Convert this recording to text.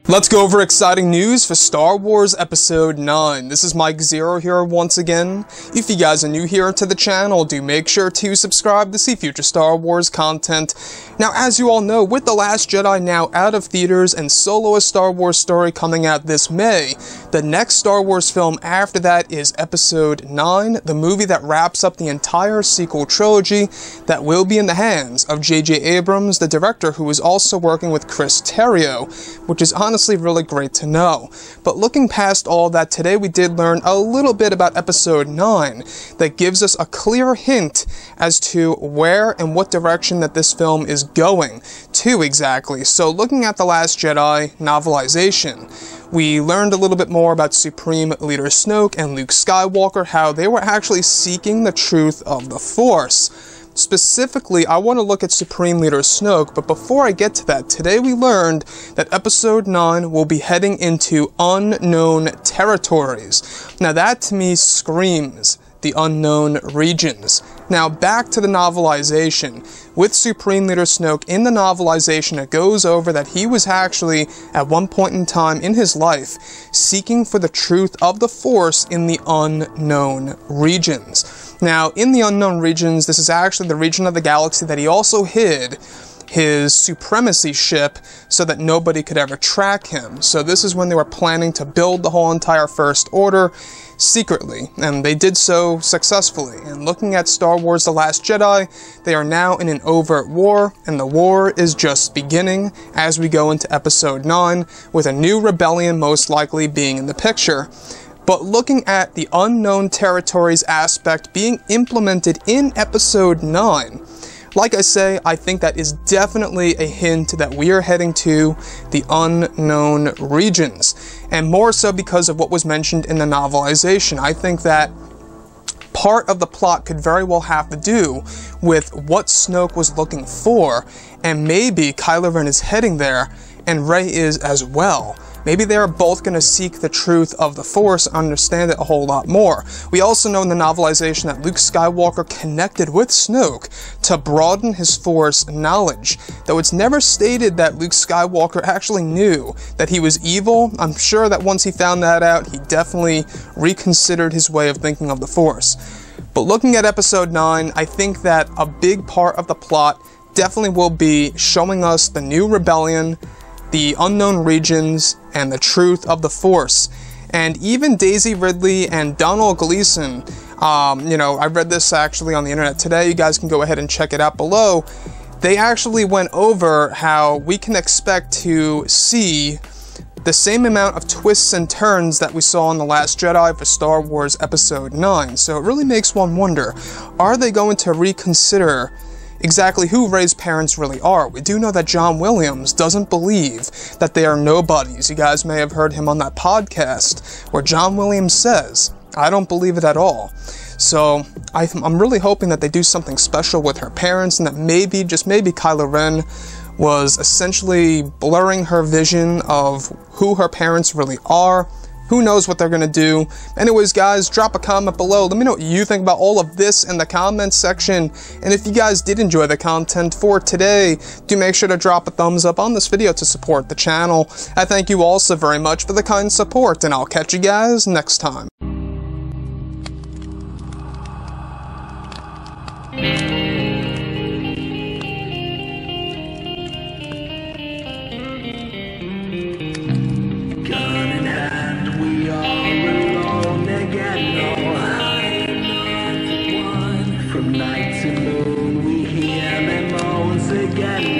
Let's go over exciting news for Star Wars Episode 9. This is Mike Zero here once again. If you guys are new here to the channel, do make sure to subscribe to see future Star Wars content. Now, as you all know, with The Last Jedi now out of theaters and Solo: A Star Wars Story coming out this May, the next Star Wars film after that is Episode 9, the movie that wraps up the entire sequel trilogy that will be in the hands of J.J. Abrams, the director who is also working with Chris Terrio, which is honestly really great to know. But looking past all that, today we did learn a little bit about Episode 9 that gives us a clear hint as to where and what direction that this film is going to exactly. So looking at The Last Jedi novelization, we learned a little bit more about Supreme Leader Snoke and Luke Skywalker, how they were actually seeking the truth of the Force. Specifically, I want to look at Supreme Leader Snoke, but before I get to that, today we learned that Episode 9 will be heading into unknown territories. Now that to me screams the unknown regions. Now back to the novelization. With Supreme Leader Snoke, in the novelization it goes over that he was actually, at one point in time in his life, seeking for the truth of the Force in the unknown regions. Now, in the unknown regions, this is actually the region of the galaxy that he also hid his supremacy ship so that nobody could ever track him. So this is when they were planning to build the whole entire First Order secretly, and they did so successfully. And looking at Star Wars: The Last Jedi, they are now in an overt war, and the war is just beginning as we go into Episode 9, with a new rebellion most likely being in the picture. But looking at the unknown territories aspect being implemented in Episode 9, like I say, I think that is definitely a hint that we are heading to the unknown regions. And more so because of what was mentioned in the novelization. I think that part of the plot could very well have to do with what Snoke was looking for, and maybe Kylo Ren is heading there, and Rey is as well. Maybe they're both going to seek the truth of the Force and understand it a whole lot more. We also know in the novelization that Luke Skywalker connected with Snoke to broaden his Force knowledge. Though it's never stated that Luke Skywalker actually knew that he was evil, I'm sure that once he found that out, he definitely reconsidered his way of thinking of the Force. But looking at Episode 9, I think that a big part of the plot definitely will be showing us the new rebellion, the unknown regions, and the truth of the Force. And even Daisy Ridley and Donald Gleason, I read this actually on the internet today, you guys can go ahead and check it out below. They actually went over how we can expect to see the same amount of twists and turns that we saw in The Last Jedi for Star Wars Episode 9. So it really makes one wonder, are they going to reconsider exactly who Rey's parents really are? We do know that John Williams doesn't believe that they are nobodies. You guys may have heard him on that podcast where John Williams says, I don't believe it at all. So I'm really hoping that they do something special with her parents, and that maybe, just maybe, Kylo Ren was essentially blurring her vision of who her parents really are. Who knows what they're going to do. Anyways, guys, drop a comment below. Let me know what you think about all of this in the comments section. And if you guys did enjoy the content for today, do make sure to drop a thumbs up on this video to support the channel. I thank you all so very much for the kind support, and I'll catch you guys next time. From night to moon, we hear them moans again.